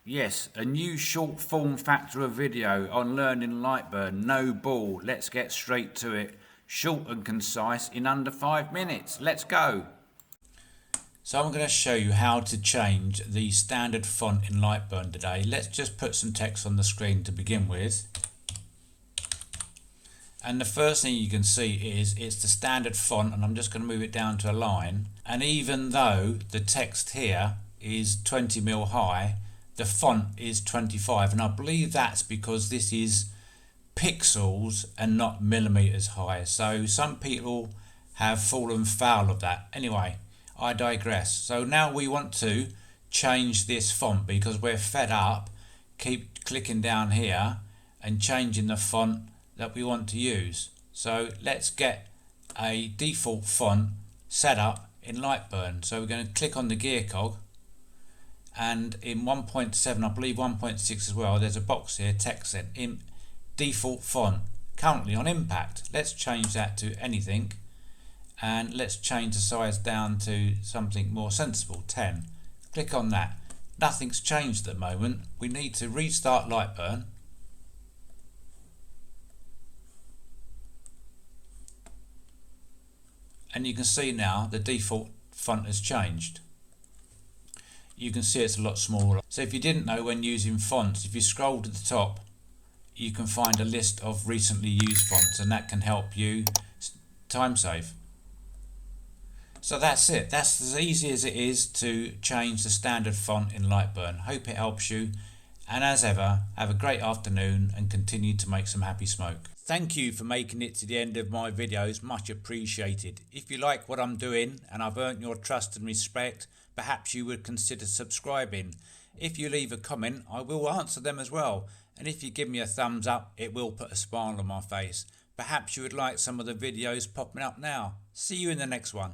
Yes, a new short form factor of video on learning Lightburn. No bull. Let's get straight to it. Short and concise in under 5 minutes. Let's go. So I'm going to show you how to change the standard font in Lightburn today. Let's just put some text on the screen to begin with. And the first thing you can see is it's the standard font, and I'm just going to move it down to a line. And even though the text here is 20mm high, the font is 25, and I believe that's because this is pixels and not millimeters high. So some people have fallen foul of that. Anyway, I digress. So now we want to change this font because we're fed up. Keep clicking down here and changing the font that we want to use. So let's get a default font set up in Lightburn. So we're going to click on the gear cog, and in 1.7, I believe 1.6 as well, there's a box here, text set in default font, currently on impact. Let's change that to anything, and let's change the size down to something more sensible, 10. Click on that. Nothing's changed at the moment. We need to restart Lightburn. And you can see now the default font has changed. You can see it's a lot smaller. So if you didn't know, when using fonts, if you scroll to the top, you can find a list of recently used fonts, and that can help you time save. So that's it. That's as easy as it is to change the standard font in Lightburn. Hope it helps you. And as ever, have a great afternoon and continue to make some happy smoke. Thank you for making it to the end of my videos, much appreciated. If you like what I'm doing and I've earned your trust and respect, perhaps you would consider subscribing. If you leave a comment, I will answer them as well. And if you give me a thumbs up, it will put a smile on my face. Perhaps you would like some of the videos popping up now. See you in the next one.